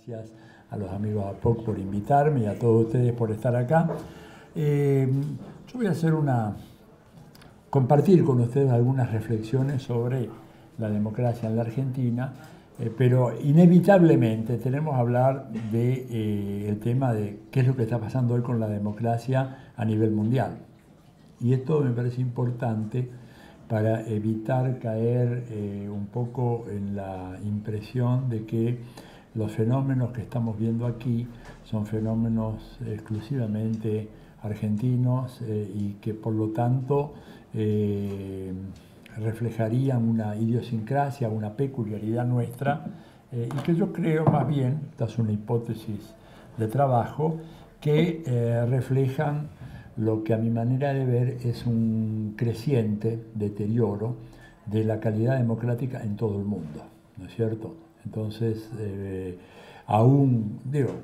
Gracias a los amigos APOC por invitarme y a todos ustedes por estar acá. Yo voy a compartir con ustedes algunas reflexiones sobre la democracia en la Argentina, pero inevitablemente tenemos que hablar del tema de qué es lo que está pasando hoy con la democracia a nivel mundial. Y esto me parece importante para evitar caer un poco en la impresión de que los fenómenos que estamos viendo aquí son fenómenos exclusivamente argentinos y que por lo tanto reflejarían una idiosincrasia, una peculiaridad nuestra y que yo creo más bien, esta es una hipótesis de trabajo, que reflejan lo que a mi manera de ver es un creciente deterioro de la calidad democrática en todo el mundo, ¿no es cierto? Entonces,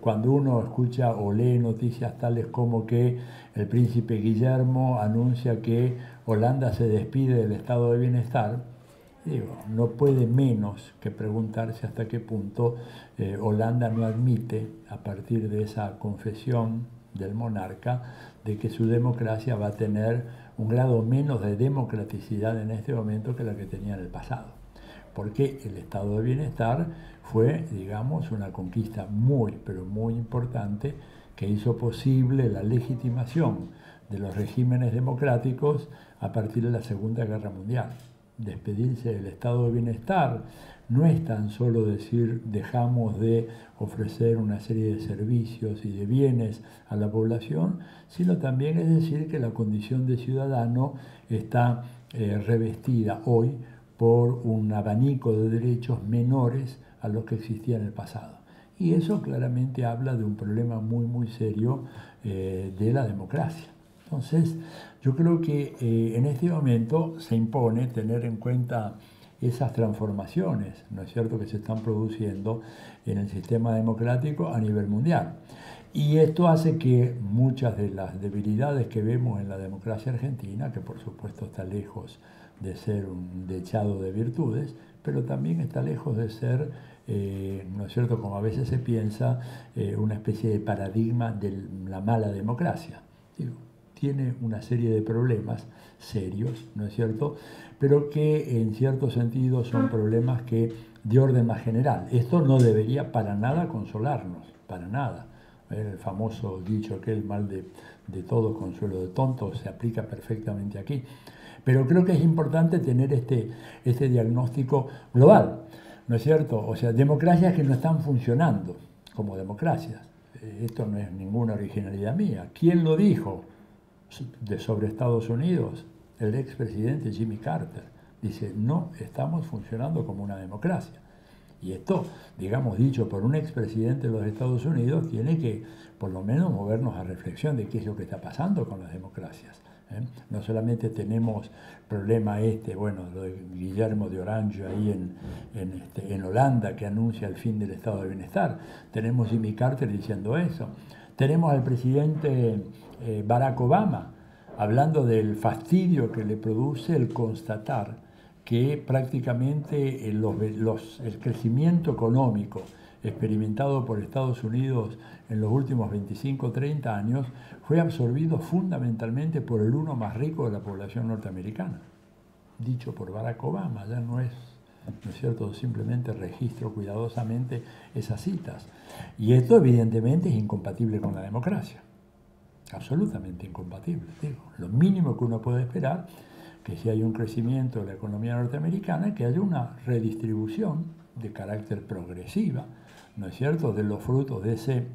cuando uno escucha o lee noticias tales como que el príncipe Guillermo anuncia que Holanda se despide del estado de bienestar, no puede menos que preguntarse hasta qué punto Holanda no admite, a partir de esa confesión del monarca, de que su democracia va a tener un grado menos de democraticidad en este momento que la que tenía en el pasado. Porque el estado de bienestar fue, digamos, una conquista muy, pero muy importante que hizo posible la legitimación de los regímenes democráticos a partir de la Segunda Guerra Mundial. Despedirse del estado de bienestar no es tan solo decir dejamos de ofrecer una serie de servicios y de bienes a la población, sino también es decir que la condición de ciudadano está revestida hoy por un abanico de derechos menores a los que existían en el pasado. Y eso claramente habla de un problema muy, muy serio de la democracia. Entonces, yo creo que en este momento se impone tener en cuenta esas transformaciones, ¿no es cierto?, que se están produciendo en el sistema democrático a nivel mundial. Y esto hace que muchas de las debilidades que vemos en la democracia argentina, que por supuesto está lejos de ser un dechado de virtudes, pero también está lejos de ser, ¿no es cierto?, como a veces se piensa, una especie de paradigma de la mala democracia. Tiene una serie de problemas serios, ¿no es cierto?, pero que en cierto sentido son problemas que de orden más general. Esto no debería para nada consolarnos, para nada. El famoso dicho aquel, mal de todo consuelo de tonto, se aplica perfectamente aquí. Pero creo que es importante tener este diagnóstico global, ¿no es cierto? O sea, democracias que no están funcionando como democracias. Esto no es ninguna originalidad mía. ¿Quién lo dijo sobre Estados Unidos? El expresidente Jimmy Carter. Dice, no estamos funcionando como una democracia. Y esto, digamos, dicho por un expresidente de los Estados Unidos, tiene que por lo menos movernos a reflexión de qué es lo que está pasando con las democracias. No solamente tenemos problema lo de Guillermo de Orange ahí en Holanda, que anuncia el fin del estado de bienestar. Tenemos Jimmy Carter diciendo eso. Tenemos al presidente Barack Obama hablando del fastidio que le produce el constatar que prácticamente el crecimiento económico experimentado por Estados Unidos en los últimos 25 o 30 años fue absorbido fundamentalmente por el uno más rico de la población norteamericana. Dicho por Barack Obama, ya no es cierto, simplemente registro cuidadosamente esas citas. Y esto evidentemente es incompatible con la democracia. Absolutamente incompatible. Lo mínimo que uno puede esperar que si hay un crecimiento de la economía norteamericana, que haya una redistribución de carácter progresiva, ¿no es cierto?, de los frutos de ese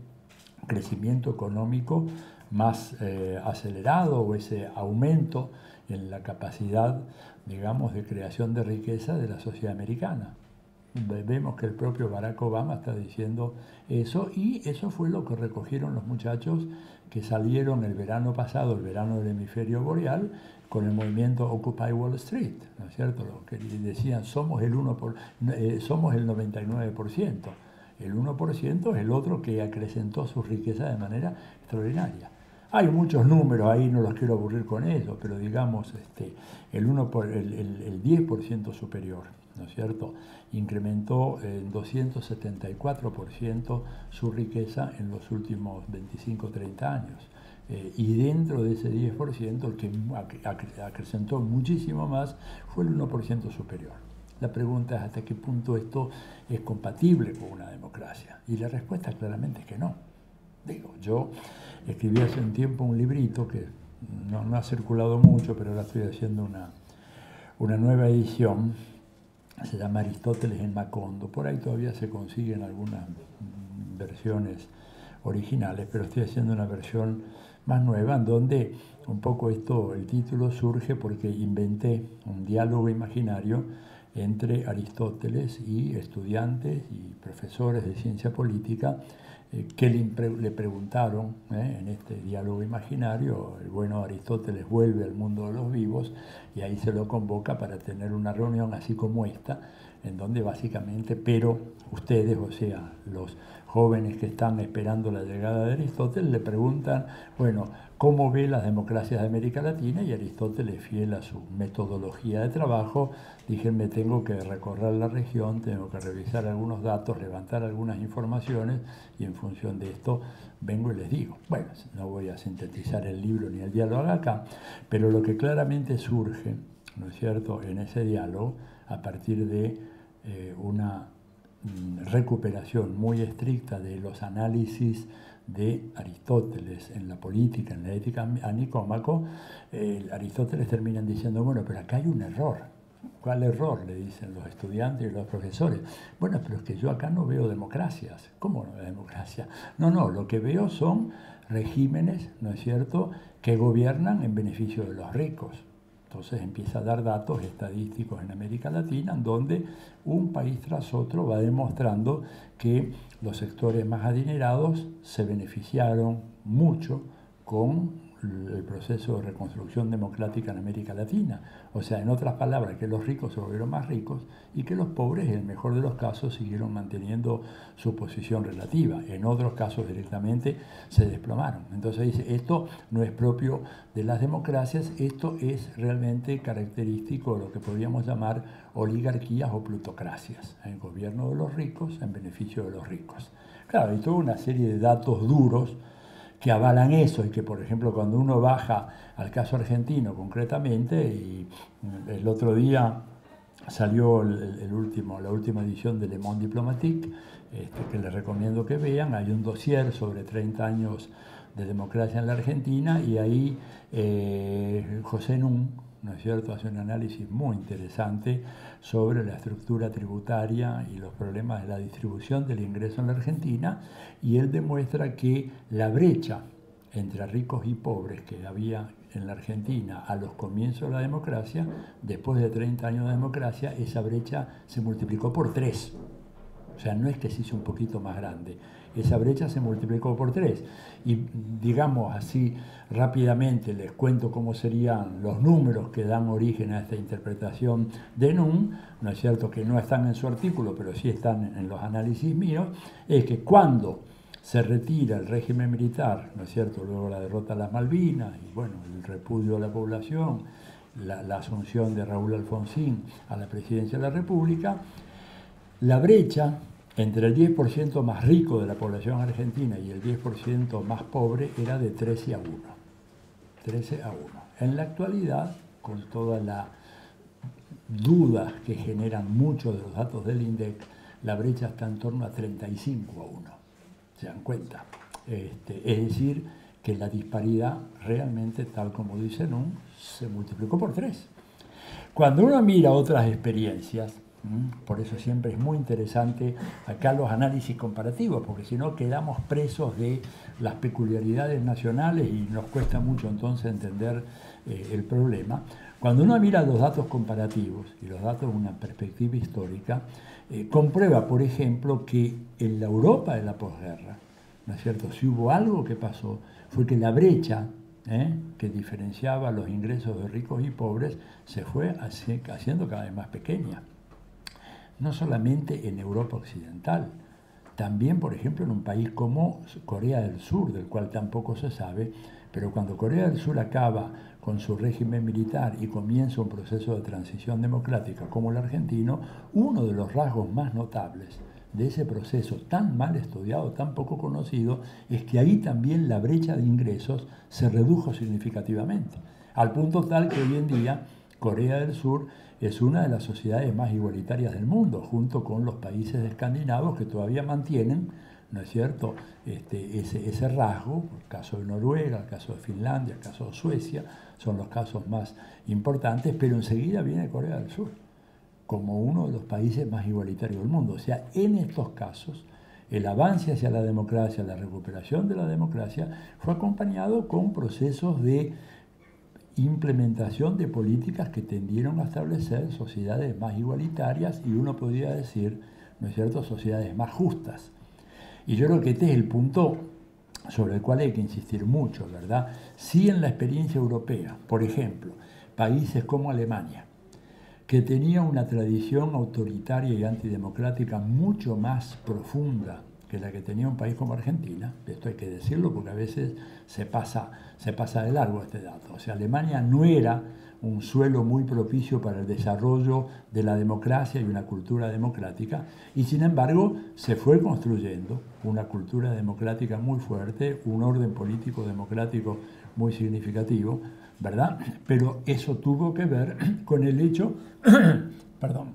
crecimiento económico más acelerado o ese aumento en la capacidad, digamos, de creación de riqueza de la sociedad americana. Vemos que el propio Barack Obama está diciendo eso y eso fue lo que recogieron los muchachos que salieron el verano pasado, el verano del hemisferio boreal, con el movimiento Occupy Wall Street, ¿no es cierto? Lo que decían, somos el 99%. El 1% es el otro que acrecentó su riqueza de manera extraordinaria. Hay muchos números ahí, no los quiero aburrir con eso, pero digamos el 10% superior, ¿no es cierto? Incrementó en 274% su riqueza en los últimos 25 o 30 años. Y dentro de ese 10%, el que acrecentó muchísimo más fue el 1% superior. La pregunta es hasta qué punto esto es compatible con una democracia. Y la respuesta claramente es que no. Digo, yo escribí hace un tiempo un librito que no ha circulado mucho, pero ahora estoy haciendo una nueva edición. Se llama Aristóteles en Macondo. Por ahí todavía se consiguen algunas versiones originales, pero estoy haciendo una versión más nueva en donde un poco el título surge porque inventé un diálogo imaginario entre Aristóteles y estudiantes y profesores de ciencia política que le preguntaron en este diálogo imaginario. El bueno Aristóteles vuelve al mundo de los vivos y ahí se lo convoca para tener una reunión así como esta, en donde básicamente, pero ustedes, o sea, los jóvenes que están esperando la llegada de Aristóteles, le preguntan, bueno, ¿cómo ve las democracias de América Latina? Y Aristóteles, fiel a su metodología de trabajo, dije, me tengo que recorrer la región, tengo que revisar algunos datos, levantar algunas informaciones y en función de esto vengo y les digo. Bueno, no voy a sintetizar el libro ni el diálogo acá, pero lo que claramente surge, ¿no es cierto?, en ese diálogo, a partir de una recuperación muy estricta de los análisis de Aristóteles en la política, en la ética a Nicómaco, Aristóteles terminan diciendo, bueno, pero acá hay un error. ¿Cuál error?, le dicen los estudiantes y los profesores. Bueno, pero es que yo acá no veo democracias. ¿Cómo no veo democracia? No, lo que veo son regímenes, ¿no es cierto?, que gobiernan en beneficio de los ricos. Entonces empieza a dar datos estadísticos en América Latina, en donde un país tras otro va demostrando que los sectores más adinerados se beneficiaron mucho con el proceso de reconstrucción democrática en América Latina. O sea, en otras palabras, que los ricos se volvieron más ricos y que los pobres, en el mejor de los casos, siguieron manteniendo su posición relativa. En otros casos, directamente, se desplomaron. Entonces dice, esto no es propio de las democracias, esto es realmente característico de lo que podríamos llamar oligarquías o plutocracias, el gobierno de los ricos en beneficio de los ricos. Claro, hay toda una serie de datos duros que avalan eso y que, por ejemplo, cuando uno baja al caso argentino concretamente, y el otro día salió la última edición de Le Monde Diplomatique, que les recomiendo que vean, hay un dossier sobre 30 años de democracia en la Argentina y ahí José Nun, ¿no es cierto?, hace un análisis muy interesante sobre la estructura tributaria y los problemas de la distribución del ingreso en la Argentina, y él demuestra que la brecha entre ricos y pobres que había en la Argentina a los comienzos de la democracia, después de 30 años de democracia, esa brecha se multiplicó por 3. O sea, no es que se hizo un poquito más grande, esa brecha se multiplicó por 3. Y digamos así rápidamente les cuento cómo serían los números que dan origen a esta interpretación de Nun, ¿no es cierto?, que no están en su artículo, pero sí están en los análisis míos, es que cuando se retira el régimen militar, ¿no es cierto?, luego la derrota de las Malvinas y bueno, el repudio de la población, la asunción de Raúl Alfonsín a la presidencia de la República, la brecha entre el 10% más rico de la población argentina y el 10% más pobre era de 13 a 1. 13 a 1. En la actualidad, con todas las dudas que generan muchos de los datos del INDEC, la brecha está en torno a 35 a 1. ¿Se dan cuenta? Es decir, que la disparidad realmente, tal como dice Nun, se multiplicó por 3. Cuando uno mira otras experiencias, por eso siempre es muy interesante acá los análisis comparativos, porque si no quedamos presos de las peculiaridades nacionales y nos cuesta mucho entonces entender el problema. Cuando uno mira los datos comparativos y los datos de una perspectiva histórica, comprueba, por ejemplo, que en la Europa de la posguerra, ¿no es cierto?, si hubo algo que pasó, fue que la brecha que diferenciaba los ingresos de ricos y pobres se fue haciendo cada vez más pequeña. No solamente en Europa occidental, También, por ejemplo, en un país como Corea del Sur, del cual tampoco se sabe, pero cuando Corea del Sur acaba con su régimen militar y comienza un proceso de transición democrática como el argentino, uno de los rasgos más notables de ese proceso tan mal estudiado, tan poco conocido, es que ahí también la brecha de ingresos se redujo significativamente, al punto tal que hoy en día Corea del Sur es una de las sociedades más igualitarias del mundo, junto con los países escandinavos que todavía mantienen, ¿no es cierto?, ese rasgo. El caso de Noruega, el caso de Finlandia, el caso de Suecia, son los casos más importantes, pero enseguida viene Corea del Sur como uno de los países más igualitarios del mundo. O sea, en estos casos, el avance hacia la democracia, la recuperación de la democracia, fue acompañado con procesos de implementación de políticas que tendieron a establecer sociedades más igualitarias y uno podría decir, ¿no es cierto?, sociedades más justas. Y yo creo que este es el punto sobre el cual hay que insistir mucho, ¿verdad? Si en la experiencia europea, por ejemplo, países como Alemania, que tenía una tradición autoritaria y antidemocrática mucho más profunda que la que tenía un país como Argentina, esto hay que decirlo porque a veces se pasa de largo este dato. O sea, Alemania no era un suelo muy propicio para el desarrollo de la democracia y una cultura democrática, y sin embargo se fue construyendo una cultura democrática muy fuerte, un orden político democrático muy significativo, ¿verdad? Pero eso tuvo que ver con el hecho, perdón,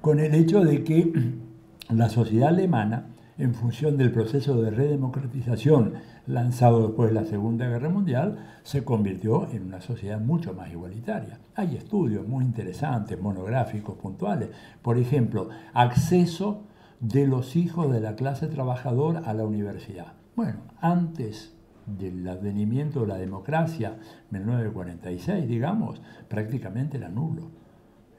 con el hecho de que la sociedad alemana, en función del proceso de redemocratización lanzado después de la Segunda Guerra Mundial, se convirtió en una sociedad mucho más igualitaria. Hay estudios muy interesantes, monográficos, puntuales. Por ejemplo, acceso de los hijos de la clase trabajadora a la universidad. Bueno, antes del advenimiento de la democracia, 1946, digamos, prácticamente era nulo.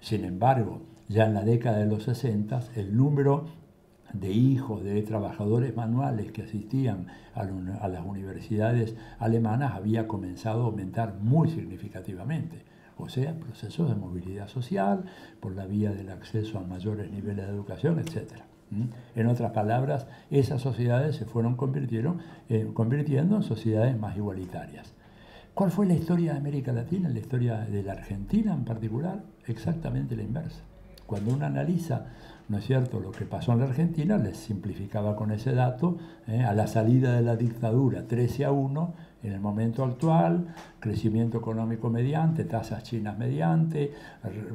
Sin embargo, ya en la década de los 60, el número de hijos de trabajadores manuales que asistían a las universidades alemanas había comenzado a aumentar muy significativamente. O sea, procesos de movilidad social, por la vía del acceso a mayores niveles de educación, etc. En otras palabras, esas sociedades se fueron convirtiendo en sociedades más igualitarias. ¿Cuál fue la historia de América Latina, la historia de la Argentina en particular? Exactamente la inversa. Cuando uno analiza, ¿no es cierto?, lo que pasó en la Argentina, les simplificaba con ese dato, a la salida de la dictadura 13-1, en el momento actual, crecimiento económico mediante, tasas chinas mediante,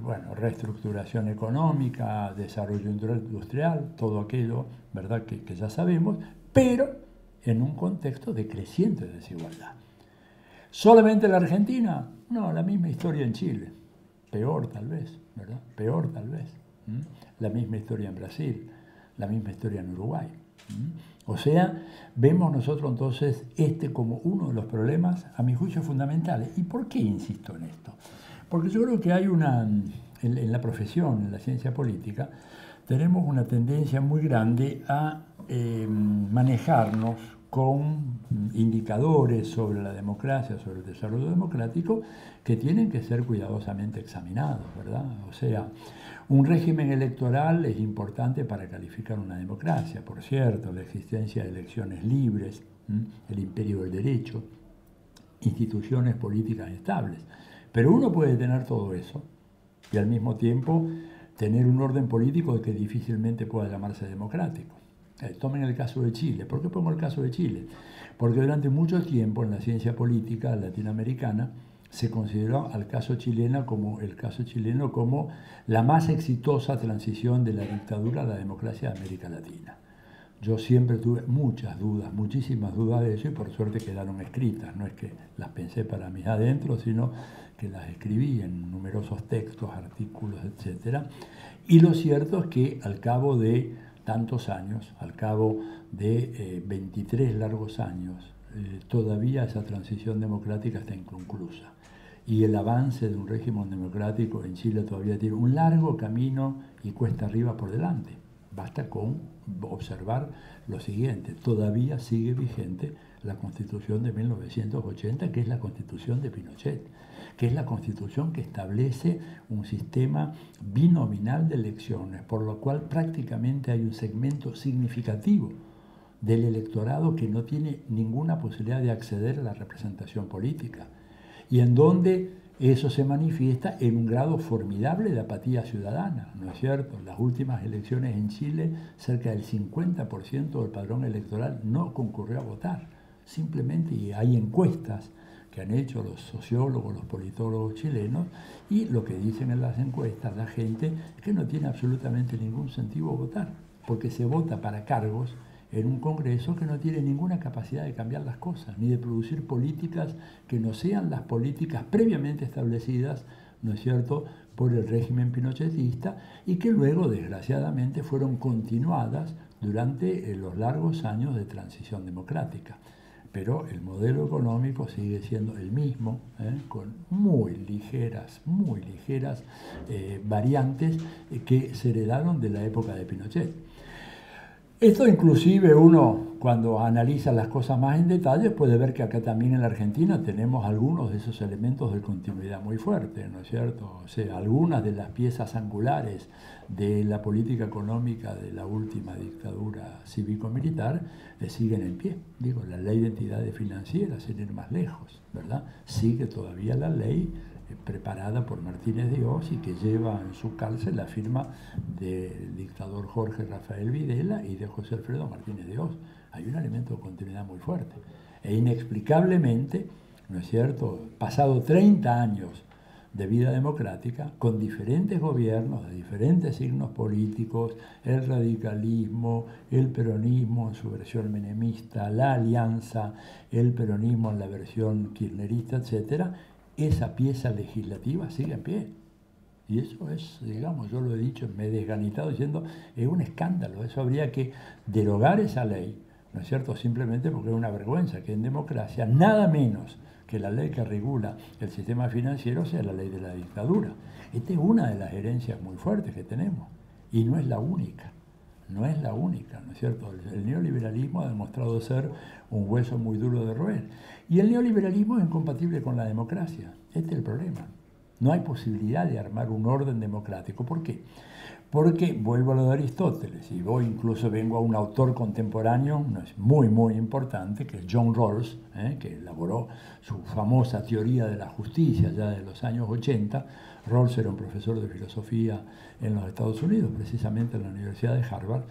bueno, reestructuración económica, desarrollo industrial, todo aquello, ¿verdad?, que ya sabemos, pero en un contexto de creciente desigualdad. ¿Solamente la Argentina? No, la misma historia en Chile. Peor tal vez, ¿verdad? Peor tal vez. La misma historia en Brasil, la misma historia en Uruguay. O sea, vemos nosotros entonces como uno de los problemas, a mi juicio, fundamentales. ¿Y por qué insisto en esto? Porque yo creo que hay en la profesión, en la ciencia política, tenemos una tendencia muy grande a manejarnos con indicadores sobre la democracia, sobre el desarrollo democrático, que tienen que ser cuidadosamente examinados, ¿verdad? O sea, un régimen electoral es importante para calificar una democracia, por cierto, la existencia de elecciones libres, el imperio del derecho, instituciones políticas estables. Pero uno puede tener todo eso y al mismo tiempo tener un orden político que difícilmente pueda llamarse democrático. Tomen el caso de Chile. ¿Por qué pongo el caso de Chile? Porque durante mucho tiempo en la ciencia política latinoamericana se consideró el caso chileno como la más exitosa transición de la dictadura a la democracia de América Latina. Yo siempre tuve muchas dudas, muchísimas dudas de eso, y por suerte quedaron escritas. No es que las pensé para mis adentros, sino que las escribí en numerosos textos, artículos, etc. Y lo cierto es que al cabo de tantos años, al cabo de 23 largos años, todavía esa transición democrática está inconclusa. Y el avance de un régimen democrático en Chile todavía tiene un largo camino y cuesta arriba por delante. Basta con observar lo siguiente: todavía sigue vigente la Constitución de 1980, que es la Constitución de Pinochet, que es la Constitución que establece un sistema binominal de elecciones, por lo cual prácticamente hay un segmento significativo del electorado que no tiene ninguna posibilidad de acceder a la representación política, y en donde eso se manifiesta en un grado formidable de apatía ciudadana, ¿no es cierto? En las últimas elecciones en Chile, cerca del 50% del padrón electoral no concurrió a votar. Simplemente, y hay encuestas que han hecho los sociólogos, los politólogos chilenos, y lo que dicen en las encuestas la gente es que no tiene absolutamente ningún sentido votar, porque se vota para cargos en un Congreso que no tiene ninguna capacidad de cambiar las cosas, ni de producir políticas que no sean las políticas previamente establecidas, ¿no es cierto?, por el régimen pinochetista, y que luego, desgraciadamente, fueron continuadas durante los largos años de transición democrática. Pero el modelo económico sigue siendo el mismo, con muy ligeras variantes que se heredaron de la época de Pinochet. Esto inclusive uno, cuando analiza las cosas más en detalle, puede ver que acá también en la Argentina tenemos algunos de esos elementos de continuidad muy fuerte, ¿no es cierto? O sea, algunas de las piezas angulares de la política económica de la última dictadura cívico-militar siguen en pie. Digo, la ley de entidades financieras, sin ir más lejos, ¿verdad? Sigue todavía la ley preparada por Martínez de Oz y que lleva en su cárcel la firma del dictador Jorge Rafael Videla y de José Alfredo Martínez de Oz. Hay un elemento de continuidad muy fuerte. E inexplicablemente, ¿no es cierto?, pasado 30 años de vida democrática, con diferentes gobiernos de diferentes signos políticos, el radicalismo, el peronismo en su versión menemista, la alianza, el peronismo en la versión kirchnerista, etcétera, esa pieza legislativa sigue en pie. Y eso es, digamos, yo lo he dicho, me he desganitado diciendo, es un escándalo. Eso habría que derogar esa ley, ¿no es cierto?, simplemente porque es una vergüenza que en democracia nada menos que la ley que regula el sistema financiero sea la ley de la dictadura. Esta es una de las herencias muy fuertes que tenemos, y no es la única. No es la única, ¿no es cierto? El neoliberalismo ha demostrado ser un hueso muy duro de roer. Y el neoliberalismo es incompatible con la democracia. Este es el problema. No hay posibilidad de armar un orden democrático. ¿Por qué? Porque, vuelvo a lo de Aristóteles, y voy incluso vengo a un autor contemporáneo muy importante, que es John Rawls, que elaboró su famosa teoría de la justicia ya de los años 80. Rawls era un profesor de filosofía en los Estados Unidos, precisamente en la Universidad de Harvard,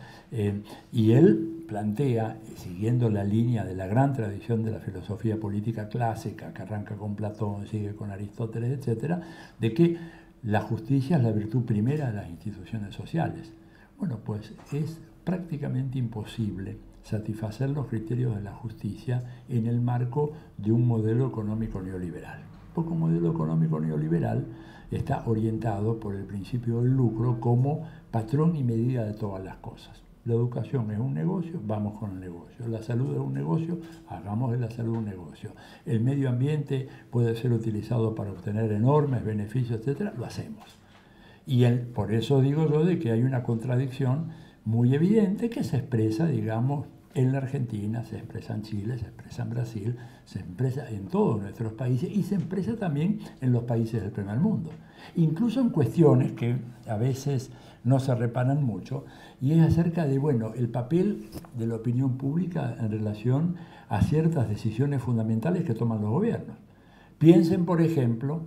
y él plantea, siguiendo la línea de la gran tradición de la filosofía política clásica, que arranca con Platón, sigue con Aristóteles, etcétera, de que la justicia es la virtud primera de las instituciones sociales. Bueno, pues es prácticamente imposible satisfacer los criterios de la justicia en el marco de un modelo económico neoliberal. Porque un modelo económico neoliberal está orientado por el principio del lucro como patrón y medida de todas las cosas. La educación es un negocio, vamos con el negocio. La salud es un negocio, hagamos de la salud un negocio. El medio ambiente puede ser utilizado para obtener enormes beneficios, etcétera, lo hacemos. Y por eso digo yo de que hay una contradicción muy evidente que se expresa, digamos, en la Argentina, se expresa en Chile, se expresa en Brasil, se expresa en todos nuestros países y se expresa también en los países del primer mundo. Incluso en cuestiones que a veces no se reparan mucho, y es acerca de, bueno, el papel de la opinión pública en relación a ciertas decisiones fundamentales que toman los gobiernos. Piensen, por ejemplo,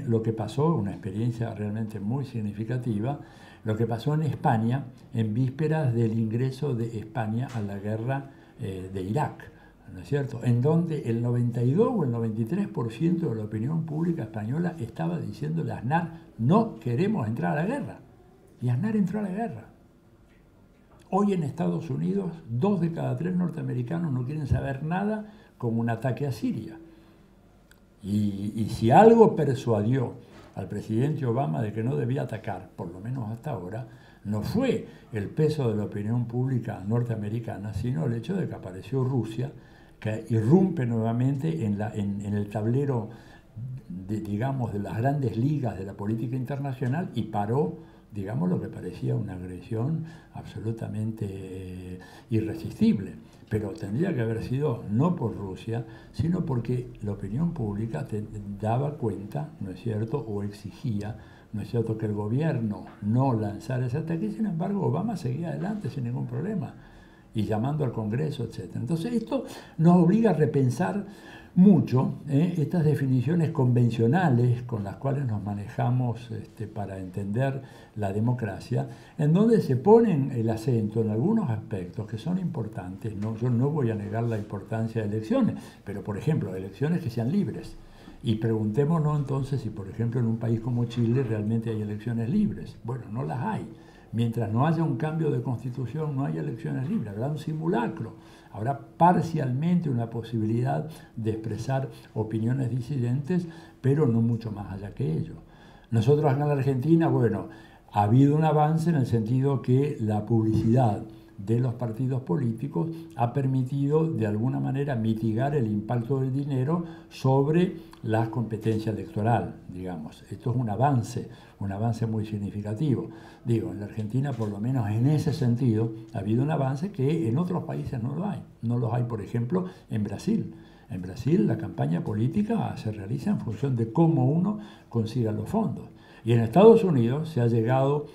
lo que pasó, una experiencia realmente muy significativa, lo que pasó en España en vísperas del ingreso de España a la guerra de Irak, ¿no es cierto?, en donde el 92 o el 93% de la opinión pública española estaba diciéndole a Aznar, no queremos entrar a la guerra. Y Aznar entró a la guerra. Hoy en Estados Unidos, 2 de cada 3 norteamericanos no quieren saber nada con un ataque a Siria. Y si algo persuadió al presidente Obama de que no debía atacar, por lo menos hasta ahora, no fue el peso de la opinión pública norteamericana, sino el hecho de que apareció Rusia, que irrumpe nuevamente en el tablero, digamos, de las grandes ligas de la política internacional y paró, digamos, lo que parecía una agresión absolutamente irresistible. Pero tendría que haber sido no por Rusia, sino porque la opinión pública daba cuenta, ¿no es cierto?, o exigía, ¿no es cierto?, que el gobierno no lanzara ese ataque. Sin embargo, Obama seguía adelante sin ningún problema y llamando al Congreso, etc. Entonces, esto nos obliga a repensar mucho estas definiciones convencionales con las cuales nos manejamos para entender la democracia, en donde se ponen el acento en algunos aspectos que son importantes. ¿No? Yo no voy a negar la importancia de elecciones, pero por ejemplo, elecciones que sean libres. Y preguntémonos entonces si, por ejemplo, en un país como Chile realmente hay elecciones libres. Bueno, no las hay. Mientras no haya un cambio de constitución, no hay elecciones libres, habrá un simulacro, habrá parcialmente una posibilidad de expresar opiniones disidentes, pero no mucho más allá que ello. Nosotros acá en la Argentina, bueno, ha habido un avance en el sentido que la publicidad de los partidos políticos ha permitido de alguna manera mitigar el impacto del dinero sobre la competencia electoral, digamos. Esto es un avance muy significativo. Digo, en la Argentina, por lo menos en ese sentido, ha habido un avance que en otros países no lo hay. No los hay, por ejemplo, en Brasil. En Brasil la campaña política se realiza en función de cómo uno consiga los fondos. Y en Estados Unidos se ha llegado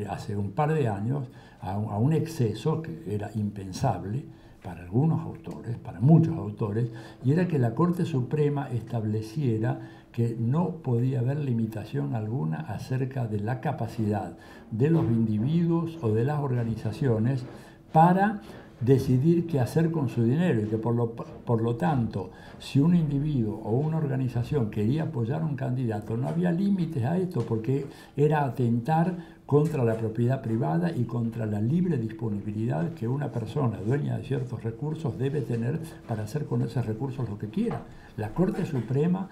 hace un par de años a un exceso que era impensable para algunos autores, para muchos autores, y era que la Corte Suprema estableciera que no podía haber limitación alguna acerca de la capacidad de los individuos o de las organizaciones para decidir qué hacer con su dinero y que por lo tanto, si un individuo o una organización quería apoyar a un candidato, no había límites a esto porque era atentar contra la propiedad privada y contra la libre disponibilidad que una persona dueña de ciertos recursos debe tener para hacer con esos recursos lo que quiera. La Corte Suprema,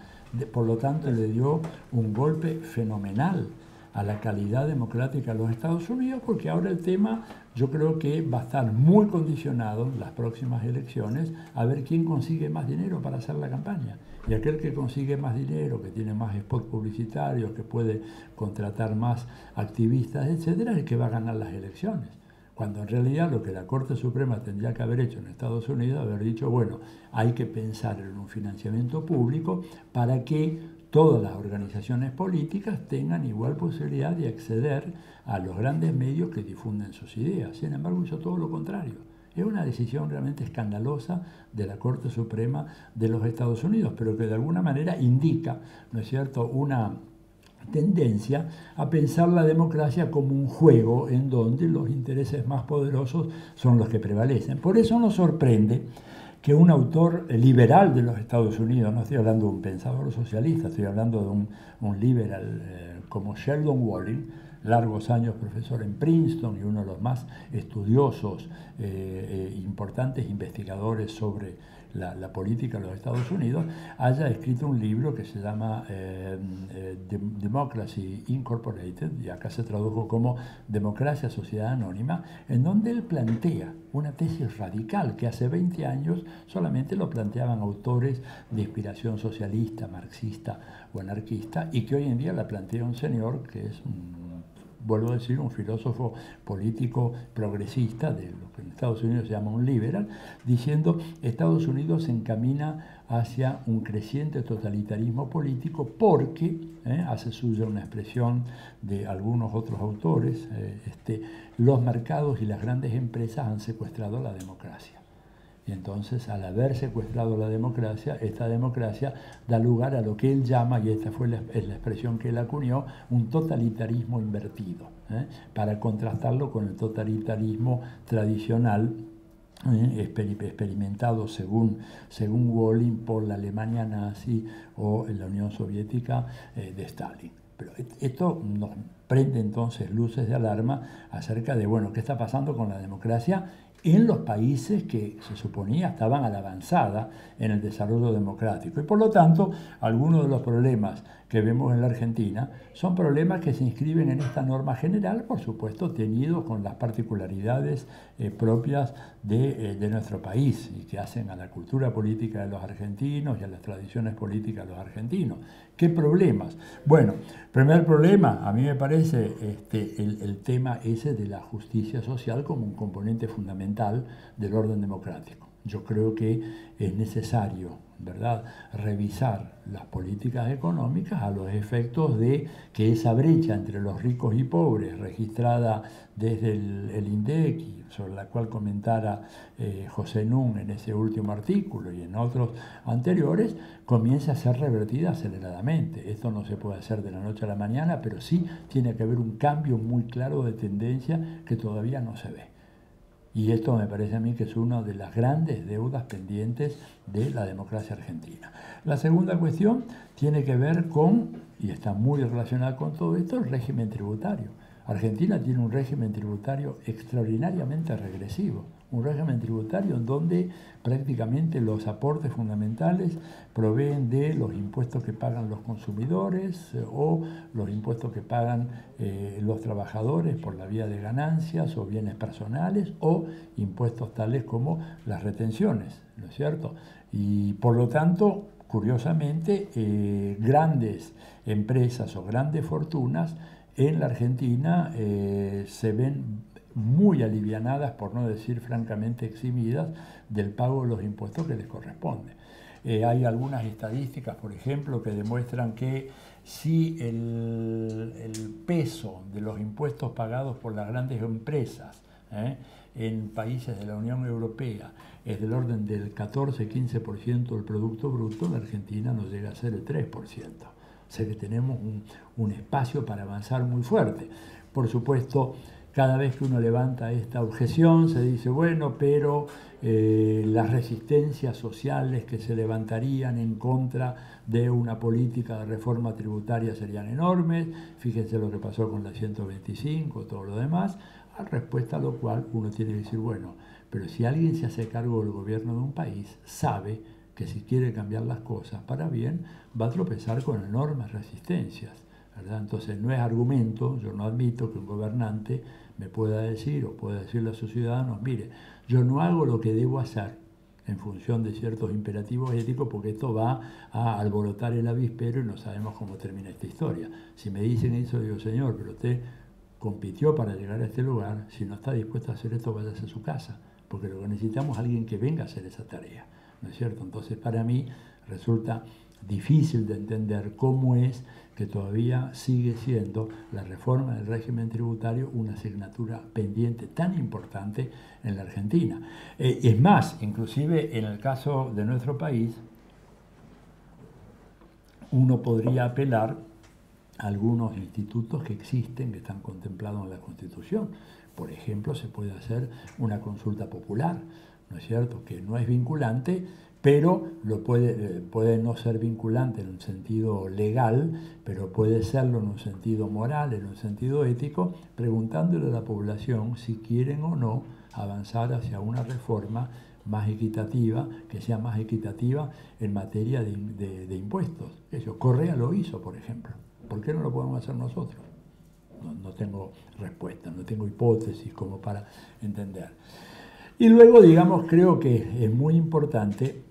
por lo tanto, le dio un golpe fenomenal a la calidad democrática de los Estados Unidos, porque ahora el tema yo creo que va a estar muy condicionado en las próximas elecciones a ver quién consigue más dinero para hacer la campaña. Y aquel que consigue más dinero, que tiene más spots publicitarios, que puede contratar más activistas, etcétera, es el que va a ganar las elecciones. Cuando en realidad lo que la Corte Suprema tendría que haber hecho en Estados Unidos, haber dicho, bueno, hay que pensar en un financiamiento público para que todas las organizaciones políticas tengan igual posibilidad de acceder a los grandes medios que difunden sus ideas. Sin embargo, hizo todo lo contrario. Es una decisión realmente escandalosa de la Corte Suprema de los Estados Unidos, pero que de alguna manera indica, ¿no es cierto?, una tendencia a pensar la democracia como un juego en donde los intereses más poderosos son los que prevalecen. Por eso nos sorprende que un autor liberal de los Estados Unidos, no estoy hablando de un pensador socialista, estoy hablando de un liberal como Sheldon Walling, largos años profesor en Princeton y uno de los más estudiosos, importantes investigadores sobre la política de los Estados Unidos, haya escrito un libro que se llama Democracy Incorporated, y acá se tradujo como Democracia, Sociedad Anónima, en donde él plantea una tesis radical que hace 20 años solamente lo planteaban autores de inspiración socialista, marxista o anarquista, y que hoy en día la plantea un señor que es vuelvo a decir, un filósofo político progresista, de lo que en Estados Unidos se llama un liberal, diciendo que Estados Unidos se encamina hacia un creciente totalitarismo político porque, hace suya una expresión de algunos otros autores, los mercados y las grandes empresas han secuestrado la democracia. Y entonces, al haber secuestrado la democracia, esta democracia da lugar a lo que él llama, y esta fue la expresión que él acuñó, un totalitarismo invertido, para contrastarlo con el totalitarismo tradicional, experimentado según Walling por la Alemania nazi o en la Unión Soviética de Stalin. Pero esto nos prende entonces luces de alarma acerca de, bueno, qué está pasando con la democracia en los países que se suponía estaban a la avanzada en el desarrollo democrático. Y por lo tanto, algunos de los problemas que vemos en la Argentina son problemas que se inscriben en esta norma general, por supuesto, tenidos con las particularidades propias de nuestro país y que hacen a la cultura política de los argentinos y a las tradiciones políticas de los argentinos. ¿Qué problemas? Bueno, primer problema, a mí me parece el tema ese de la justicia social como un componente fundamental del orden democrático. Yo creo que es necesario, ¿verdad?, revisar las políticas económicas a los efectos de que esa brecha entre los ricos y pobres, registrada desde el INDEC, sobre la cual comentara José Nun en ese último artículo y en otros anteriores, comience a ser revertida aceleradamente. Esto no se puede hacer de la noche a la mañana, pero sí tiene que haber un cambio muy claro de tendencia que todavía no se ve. Y esto me parece a mí que es una de las grandes deudas pendientes de la democracia argentina. La segunda cuestión tiene que ver con, y está muy relacionada con todo esto, el régimen tributario. Argentina tiene un régimen tributario extraordinariamente regresivo, un régimen tributario en donde prácticamente los aportes fundamentales proveen de los impuestos que pagan los consumidores o los impuestos que pagan los trabajadores por la vía de ganancias o bienes personales o impuestos tales como las retenciones, ¿no es cierto? Y por lo tanto, curiosamente, grandes empresas o grandes fortunas en la Argentina se ven muy alivianadas, por no decir francamente eximidas, del pago de los impuestos que les corresponde. Hay algunas estadísticas, por ejemplo, que demuestran que si el peso de los impuestos pagados por las grandes empresas en países de la Unión Europea es del orden del 14-15% del Producto Bruto, la Argentina no llega a ser el 3%. O sea que tenemos un espacio para avanzar muy fuerte. Por supuesto, cada vez que uno levanta esta objeción se dice, bueno, pero las resistencias sociales que se levantarían en contra de una política de reforma tributaria serían enormes. Fíjense lo que pasó con la 125, todo lo demás. A respuesta a lo cual uno tiene que decir, bueno, pero si alguien se hace cargo del gobierno de un país, sabe que si quiere cambiar las cosas para bien, va a tropezar con enormes resistencias, ¿verdad? Entonces no es argumento, yo no admito que un gobernante me pueda decir o pueda decirle a sus ciudadanos, mire, yo no hago lo que debo hacer en función de ciertos imperativos éticos porque esto va a alborotar el avispero y no sabemos cómo termina esta historia. Si me dicen eso, digo, señor, pero usted compitió para llegar a este lugar, si no está dispuesto a hacer esto, váyase a su casa, porque lo que necesitamos es alguien que venga a hacer esa tarea, ¿no es cierto? Entonces, para mí resulta difícil de entender cómo es que todavía sigue siendo la reforma del régimen tributario una asignatura pendiente tan importante en la Argentina. Es más, inclusive en el caso de nuestro país, uno podría apelar a algunos institutos que existen, que están contemplados en la Constitución. Por ejemplo, se puede hacer una consulta popular, ¿no es cierto?, que no es vinculante, pero puede no ser vinculante en un sentido legal, pero puede serlo en un sentido moral, en un sentido ético, preguntándole a la población si quieren o no avanzar hacia una reforma más equitativa, que sea más equitativa en materia de impuestos. Eso, Correa lo hizo, por ejemplo. ¿Por qué no lo podemos hacer nosotros? No tengo respuesta, no tengo hipótesis como para entender. Y luego, digamos, creo que es muy importante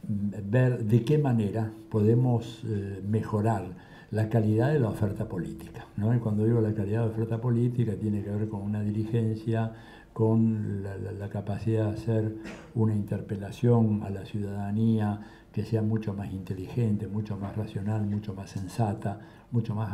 ver de qué manera podemos mejorar la calidad de la oferta política, ¿no? Y cuando digo la calidad de oferta política tiene que ver con una dirigencia, con la capacidad de hacer una interpelación a la ciudadanía que sea mucho más inteligente, mucho más racional, mucho más sensata, mucho más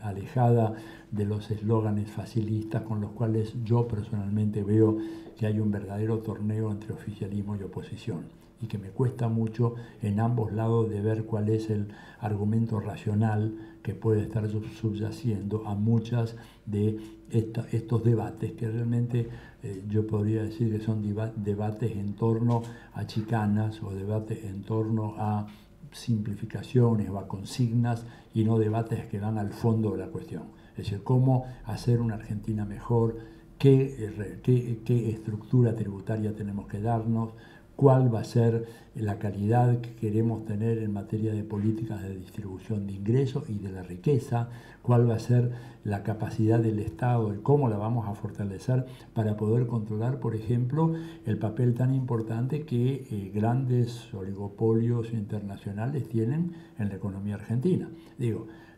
alejada de los eslóganes facilistas con los cuales yo personalmente veo que hay un verdadero torneo entre oficialismo y oposición y que me cuesta mucho en ambos lados de ver cuál es el argumento racional que puede estar subyaciendo a muchas de estos debates que realmente yo podría decir que son debates en torno a chicanas o debates en torno a simplificaciones o a consignas y no debates que van al fondo de la cuestión. Es decir, cómo hacer una Argentina mejor, qué estructura tributaria tenemos que darnos, cuál va a ser la calidad que queremos tener en materia de políticas de distribución de ingresos y de la riqueza, cuál va a ser la capacidad del Estado y cómo la vamos a fortalecer para poder controlar, por ejemplo, el papel tan importante que grandes oligopolios internacionales tienen en la economía argentina.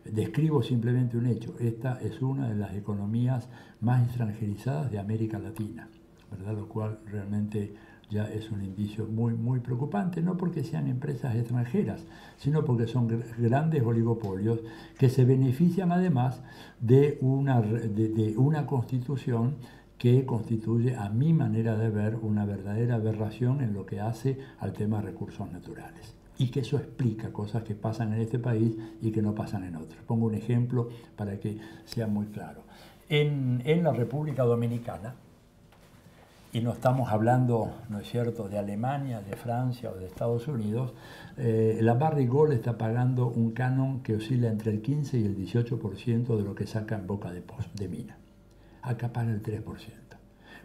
Describo simplemente un hecho. Esta es una de las economías más extranjerizadas de América Latina, ¿verdad? Lo cual realmente ya es un indicio muy, muy preocupante, no porque sean empresas extranjeras, sino porque son grandes oligopolios que se benefician además de una constitución que constituye, a mi manera de ver, una verdadera aberración en lo que hace al tema de recursos naturales. Y que eso explica cosas que pasan en este país y que no pasan en otros. Pongo un ejemplo para que sea muy claro. En la República Dominicana, y no estamos hablando, ¿no es cierto?, de Alemania, de Francia o de Estados Unidos, la Barrick Gold está pagando un canon que oscila entre el 15 y el 18% de lo que saca en boca de mina. Acá paga el 3%.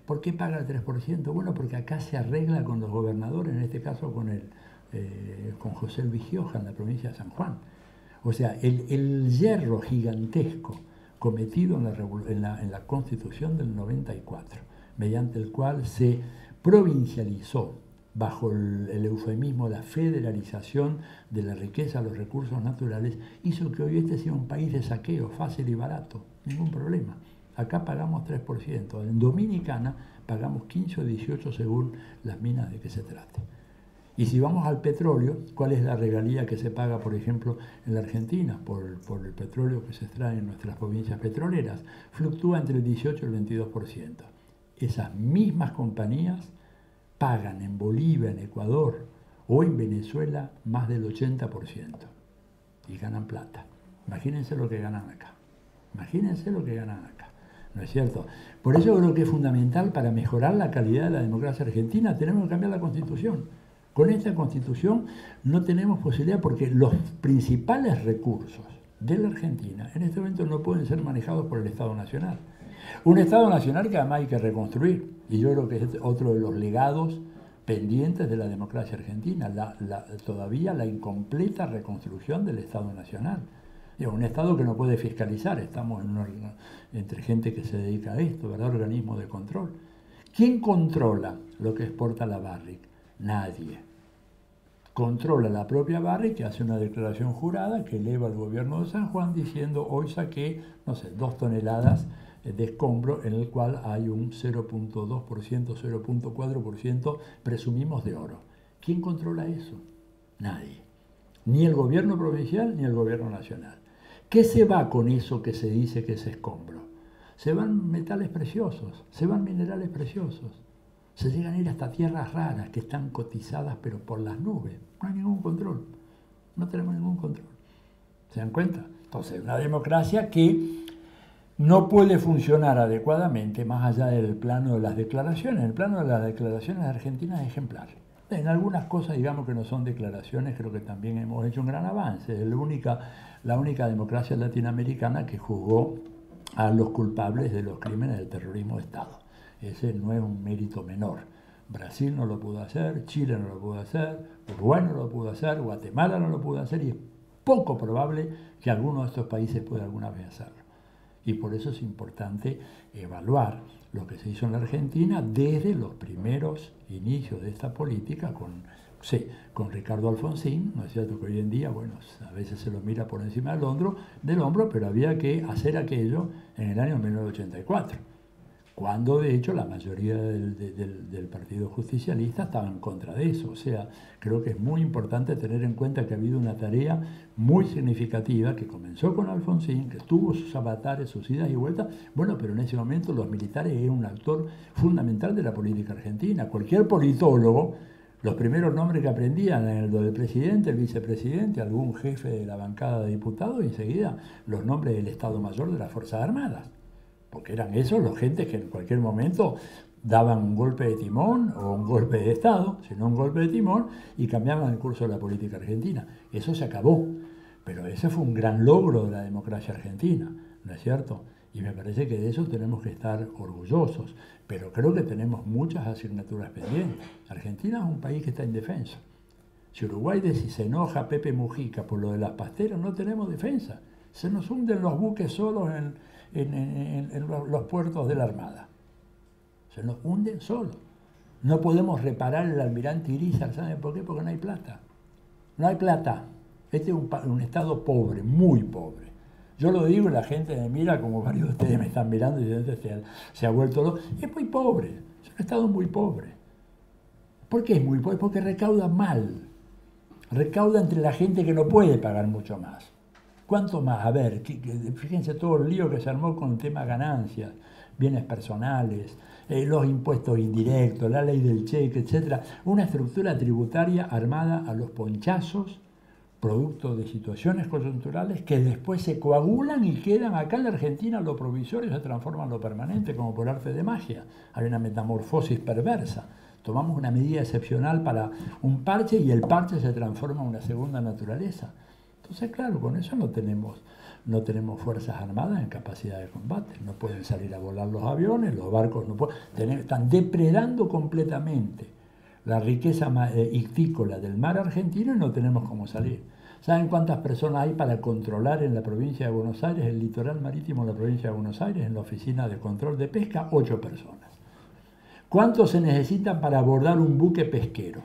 ¿Por qué paga el 3%? Bueno, porque acá se arregla con los gobernadores, en este caso con José Luis Gioja en la provincia de San Juan. O sea, el yerro gigantesco cometido en la Constitución del 94, mediante el cual se provincializó, bajo el eufemismo la federalización de la riqueza, los recursos naturales, hizo que hoy este sea un país de saqueo fácil y barato, ningún problema. Acá pagamos 3%, en Dominicana pagamos 15 o 18 según las minas de que se trate. Y si vamos al petróleo, ¿cuál es la regalía que se paga, por ejemplo, en la Argentina por el petróleo que se extrae en nuestras provincias petroleras? Fluctúa entre el 18 y el 22%. Esas mismas compañías pagan en Bolivia, en Ecuador o en Venezuela más del 80% y ganan plata. Imagínense lo que ganan acá. Imagínense lo que ganan acá. ¿No es cierto? Por eso creo que es fundamental, para mejorar la calidad de la democracia argentina, tenemos que cambiar la Constitución. Con esta Constitución no tenemos posibilidad, porque los principales recursos de la Argentina en este momento no pueden ser manejados por el Estado Nacional. Un Estado Nacional que además hay que reconstruir, y yo creo que es otro de los legados pendientes de la democracia argentina, todavía la incompleta reconstrucción del Estado Nacional. Un Estado que no puede fiscalizar, estamos entre gente que se dedica a esto, ¿verdad? Organismos de control. ¿Quién controla lo que exporta la Barrick? Nadie. Controla la propia Barrick, que hace una declaración jurada que eleva al gobierno de San Juan diciendo: hoy saqué, no sé, 2 toneladas de escombro, en el cual hay un 0.2%, 0.4% presumimos de oro. ¿Quién controla eso? Nadie. Ni el gobierno provincial ni el gobierno nacional. ¿Qué se va con eso que se dice que es escombro? Se van metales preciosos, se van minerales preciosos. Se llegan a ir hasta tierras raras que están cotizadas pero por las nubes. No hay ningún control. No tenemos ningún control. ¿Se dan cuenta? Entonces, una democracia que no puede funcionar adecuadamente más allá del plano de las declaraciones. El plano de las declaraciones argentinas es ejemplar. En algunas cosas, digamos, que no son declaraciones, creo que también hemos hecho un gran avance. Es la única democracia latinoamericana que juzgó a los culpables de los crímenes del terrorismo de Estado. Ese no es un mérito menor. Brasil no lo pudo hacer, Chile no lo pudo hacer, Uruguay no lo pudo hacer, Guatemala no lo pudo hacer, y es poco probable que alguno de estos países pueda alguna vez hacerlo. Y por eso es importante evaluar lo que se hizo en la Argentina desde los primeros inicios de esta política con Ricardo Alfonsín, ¿no es cierto? Que hoy en día, bueno, a veces se lo mira por encima del hombro, pero había que hacer aquello en el año 1984, cuando de hecho la mayoría del Partido Justicialista estaba en contra de eso. O sea, creo que es muy importante tener en cuenta que ha habido una tarea muy significativa que comenzó con Alfonsín, que tuvo sus avatares, sus idas y vueltas, bueno, pero en ese momento los militares eran un actor fundamental de la política argentina. Cualquier politólogo, los primeros nombres que aprendían eran el del presidente, el vicepresidente, algún jefe de la bancada de diputados, y enseguida los nombres del Estado Mayor de las Fuerzas Armadas, porque eran esos los gentes que en cualquier momento daban un golpe de timón o un golpe de Estado, sino un golpe de timón, y cambiaban el curso de la política argentina. Eso se acabó, pero ese fue un gran logro de la democracia argentina, ¿no es cierto? Y me parece que de eso tenemos que estar orgullosos. Pero creo que tenemos muchas asignaturas pendientes. Argentina es un país que está indefenso. Si Uruguay si se enoja Pepe Mujica por lo de las pasteras, no tenemos defensa. Se nos hunden los buques solos en los puertos de la Armada. Se nos hunden solos. No podemos reparar el almirante Irizar. ¿Saben por qué? Porque no hay plata. No hay plata. Este es un estado pobre, muy pobre. Yo lo digo y la gente me mira, como varios de ustedes me están mirando y dicen, se ha vuelto loco. Es muy pobre. Es un estado muy pobre. ¿Por qué es muy pobre? Porque recauda mal. Recauda entre la gente que no puede pagar mucho más. ¿Cuánto más? A ver, fíjense todo el lío que se armó con el tema ganancias, bienes personales, los impuestos indirectos, la ley del cheque, etc. Una estructura tributaria armada a los ponchazos, producto de situaciones coyunturales que después se coagulan y quedan acá en la Argentina. Lo provisorio se transforma en lo permanente, como por arte de magia. Hay una metamorfosis perversa. Tomamos una medida excepcional para un parche y el parche se transforma en una segunda naturaleza. Entonces, claro, con eso no tenemos fuerzas armadas en capacidad de combate. No pueden salir a volar los aviones, los barcos no pueden. Están depredando completamente la riqueza ictícola del mar argentino y no tenemos cómo salir. ¿Saben cuántas personas hay para controlar en la provincia de Buenos Aires, el litoral marítimo de la provincia de Buenos Aires, en la oficina de control de pesca? 8 personas. ¿Cuánto se necesita para abordar un buque pesquero?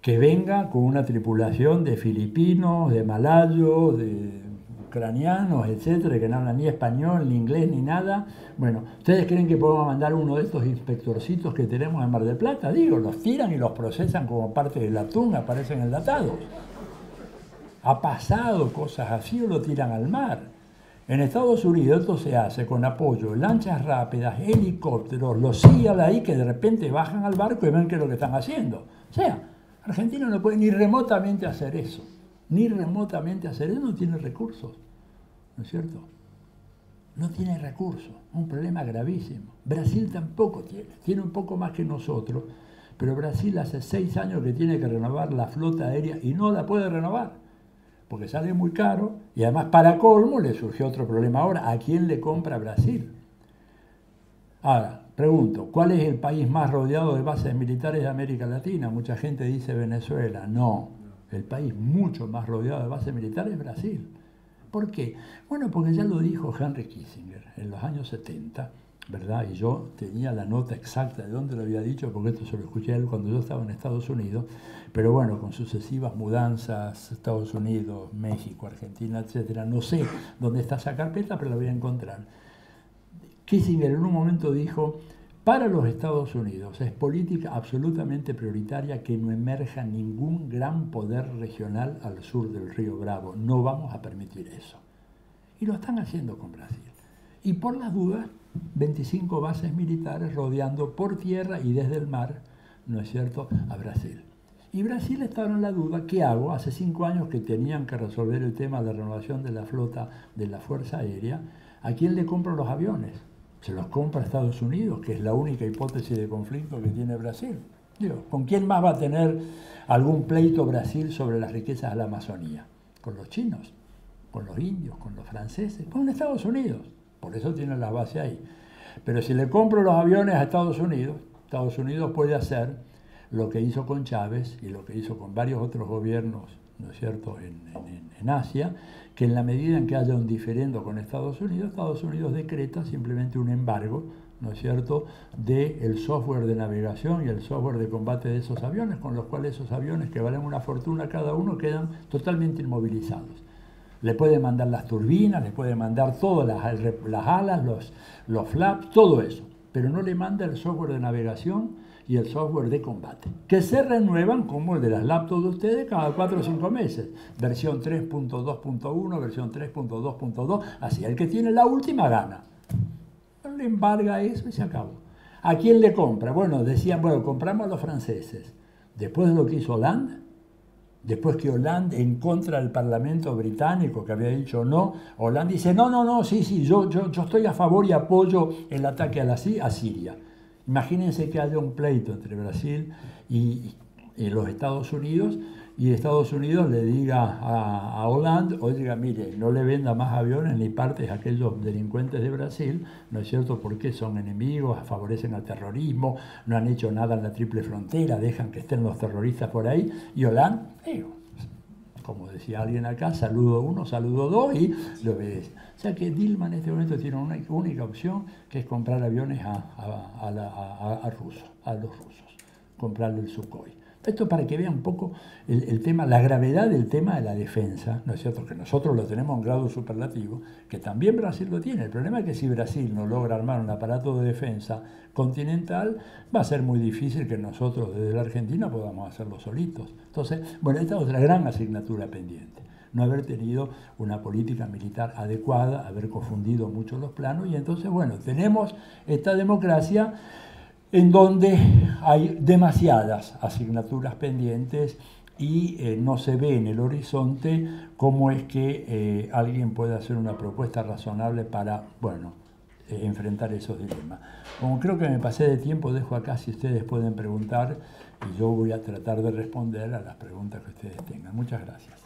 Que venga con una tripulación de filipinos, de malayos, de ucranianos, etcétera, que no hablan ni español, ni inglés, ni nada. Bueno, ¿ustedes creen que podemos mandar uno de estos inspectorcitos que tenemos en Mar del Plata? Digo, los tiran y los procesan como parte del atún, aparecen enlatados. Ha pasado cosas así o lo tiran al mar. En Estados Unidos esto se hace con apoyo, lanchas rápidas, helicópteros, los SEAL ahí que de repente bajan al barco y ven qué es lo que están haciendo. O sea, Argentina no puede ni remotamente hacer eso. Ni remotamente hacer eso, no tiene recursos. ¿No es cierto? No tiene recursos. Un problema gravísimo. Brasil tampoco tiene. Tiene un poco más que nosotros, pero Brasil hace 6 años que tiene que renovar la flota aérea y no la puede renovar. Porque sale muy caro y además para colmo le surgió otro problema ahora. ¿A quién le compra Brasil? Ahora, pregunto, ¿cuál es el país más rodeado de bases militares de América Latina? Mucha gente dice Venezuela. No, el país mucho más rodeado de bases militares es Brasil. ¿Por qué? Bueno, porque ya lo dijo Henry Kissinger en los años 70, ¿verdad? Y yo tenía la nota exacta de dónde lo había dicho, porque esto se lo escuché a él cuando yo estaba en Estados Unidos, pero bueno, con sucesivas mudanzas, Estados Unidos, México, Argentina, etcétera, no sé dónde está esa carpeta, pero la voy a encontrar. Kissinger en un momento dijo, para los Estados Unidos es política absolutamente prioritaria que no emerja ningún gran poder regional al sur del río Bravo. No vamos a permitir eso. Y lo están haciendo con Brasil. Y por las dudas, 25 bases militares rodeando por tierra y desde el mar, ¿no es cierto?, a Brasil. Y Brasil estaba en la duda, ¿qué hago? Hace 5 años que tenían que resolver el tema de renovación de la flota de la Fuerza Aérea. ¿A quién le compro los aviones? Se los compra Estados Unidos, que es la única hipótesis de conflicto que tiene Brasil. Digo, ¿con quién más va a tener algún pleito Brasil sobre las riquezas de la Amazonía? ¿Con los chinos? ¿Con los indios? ¿Con los franceses? Con Estados Unidos. Por eso tiene la base ahí. Pero si le compro los aviones a Estados Unidos puede hacer lo que hizo con Chávez y lo que hizo con varios otros gobiernos, ¿no es cierto?, en Asia, que en la medida en que haya un diferendo con Estados Unidos decreta simplemente un embargo, ¿no es cierto?, del software de navegación y el software de combate de esos aviones, con los cuales esos aviones, que valen una fortuna cada uno, quedan totalmente inmovilizados. Le puede mandar las turbinas, le puede mandar todas las alas, los flaps, todo eso, pero no le manda el software de navegación y el software de combate, que se renuevan como el de las laptops de ustedes cada 4 o 5 meses. Versión 3.2.1, versión 3.2.2, así el que tiene la última gana. Pero le embarga eso y se acabó. ¿A quién le compra? Bueno, decían, bueno, compramos a los franceses. Después de lo que hizo Hollande, después que Hollande, en contra del Parlamento británico, que había dicho no, Hollande dice, no, sí, yo estoy a favor y apoyo el ataque a Siria. Imagínense que haya un pleito entre Brasil y los Estados Unidos y Estados Unidos le diga a Hollande, oiga, mire, no le venda más aviones ni partes a aquellos delincuentes de Brasil, ¿no es cierto? Porque son enemigos, favorecen al terrorismo, no han hecho nada en la triple frontera, dejan que estén los terroristas por ahí, y Hollande, como decía alguien acá, saludo uno, saludo dos y lo obedece. O sea que Dilma en este momento tiene una única opción, que es comprar aviones a los rusos, comprarle el Sukhoi. Esto para que vean un poco el tema, la gravedad del tema de la defensa, ¿no es cierto? Que nosotros lo tenemos a un grado superlativo, que también Brasil lo tiene. El problema es que si Brasil no logra armar un aparato de defensa continental, va a ser muy difícil que nosotros desde la Argentina podamos hacerlo solitos. Entonces, bueno, esta es otra gran asignatura pendiente. No haber tenido una política militar adecuada, haber confundido mucho los planos, y entonces, bueno, tenemos esta democracia en donde hay demasiadas asignaturas pendientes y no se ve en el horizonte cómo es que alguien puede hacer una propuesta razonable para, bueno, enfrentar esos dilemas. Como creo que me pasé de tiempo, dejo acá si ustedes pueden preguntar y yo voy a tratar de responder a las preguntas que ustedes tengan. Muchas gracias.